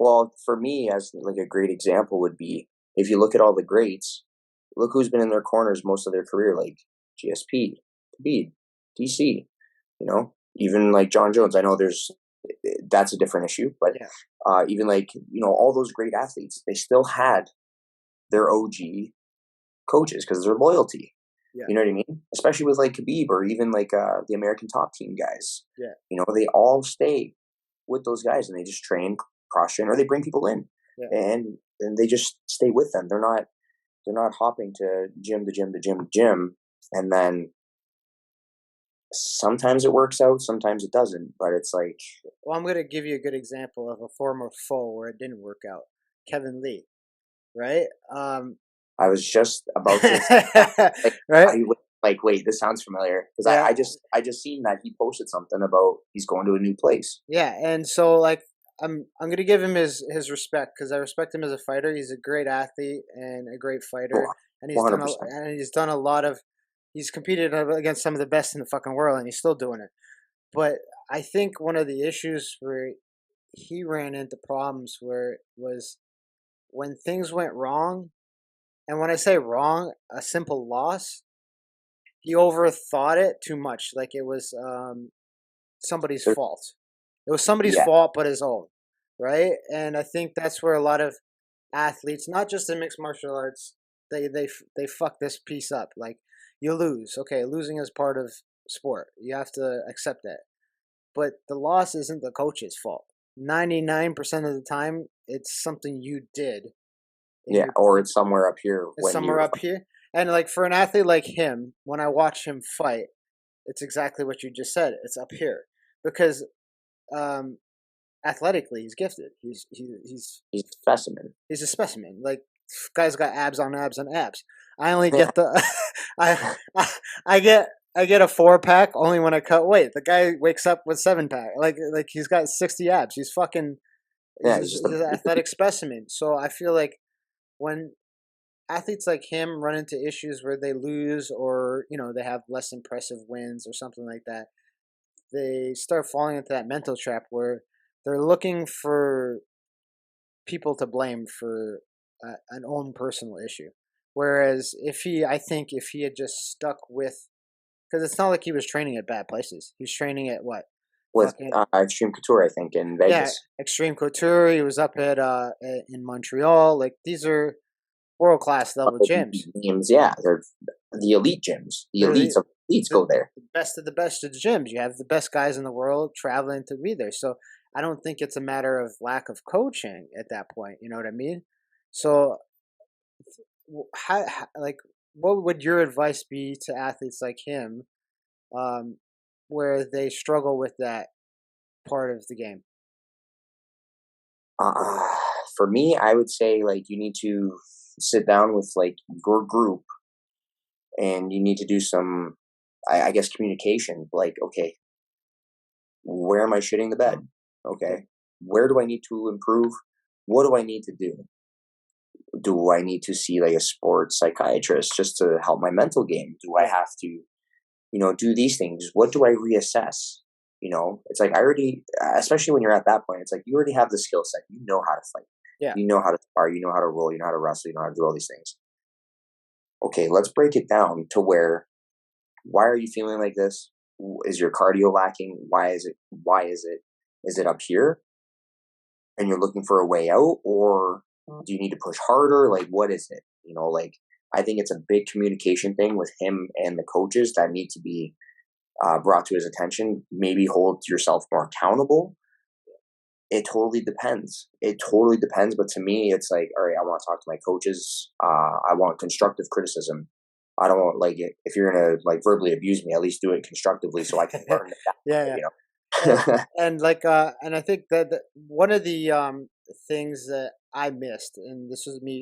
Well, for me, as like a great example would be if you look at all the greats, look who's been in their corners most of their career, like GSP, Khabib, DC. You know, even like John Jones. I know that's a different issue, but Yeah, even like all those great athletes, they still had their OG coaches because their loyalty. yeah, You know what I mean? Especially with like Khabib or even like the American Top Team guys. yeah, They all stay with those guys and they just train, cross train, or they bring people in, yeah. and they just stay with them. They're not hopping to gym to gym to gym to gym, and then sometimes it works out, sometimes it doesn't. But it's like Well, I'm gonna give you a good example of a former foe where it didn't work out. Kevin Lee, right? I was just about to say that. Like Right? I like wait, this sounds familiar because I, Yeah, I just I just seen that he posted something about he's going to a new place. yeah. And so like I'm gonna give him his respect because I respect him as a fighter. He's a great athlete and a great fighter, and he's One done hundred a percent. and he's done a lot of he's competed against some of the best in the fucking world, and he's still doing it. But I think one of the issues where he ran into problems where was when things went wrong, and when I say wrong, a simple loss, he overthought it too much, like it was somebody's fault. It was somebody's Yeah, fault, but his own, right? And I think that's where a lot of athletes, not just in mixed martial arts, they fuck this piece up. Like you lose, okay, losing is part of sport. You have to accept that. But the loss isn't the coach's fault. 99% of the time, it's something you did in yeah, your or it's somewhere up here when somewhere you're up here. And like for an athlete like him, when I watch him fight, it's exactly what you just said. It's up here because um, athletically, he's gifted. he's a specimen. He's a specimen. Like guy's got abs on abs on abs. I only get the I, I I get a 4 pack only when I cut weight. The guy wakes up with 7 pack. Like he's got 60 abs. He's fucking Yeah, he's just he's an a athletic specimen. So I feel like when athletes like him run into issues where they lose or they have less impressive wins or something like that, they start falling into that mental trap where they're looking for people to blame for an own personal issue. Whereas I think if he had just stuck with, because it's not like he was training at bad places. He was training at what? with Fucking Extreme Couture, I think, in yeah, Vegas. Extreme Couture. He was up in Montreal. Like these are world class level The gyms. gyms, yeah, they're the elite gyms. The They're elites of elites the, go there. the best of the best of the gyms. You have the best guys in the world traveling to be there. So I don't think it's a matter of lack of coaching at that point. You know what I mean? So like what would your advice be to athletes like him, um, where they struggle with that part of the game? Uh, for me, I would say like you need to sit down with like your group and you need to do some, I guess, communication. Like, okay, where am I shitting the bed? Yeah, Okay, where do I need to improve? What do I need to do? Do I need to see like a sports psychiatrist just to help my mental game? Do I yeah, have to, do these things? What do I reassess? It's like I already, especially when you're at that point, it's like you already have the skill set. You know how to fight. yeah, You know how to spar. You know how to roll. You know how to wrestle. You know how to do all these things. Okay, let's break it down to where. Why are you feeling like this? Is your cardio lacking? Why is it? Why is it? Is it up here? And you're looking for a way out, or do you need to push harder? Like, what is it? Like I think it's a big communication thing with him and the coaches that need to be brought to his attention. Maybe hold yourself more accountable. It totally depends. It totally depends. But to me, it's like, all right, I want to talk to my coaches. I want constructive criticism. I don't want like it. If you're gonna like verbally abuse me, at least do it constructively so I can learn that. yeah, yeah. You And, know. and like and I think that one of the things that I missed, and this was me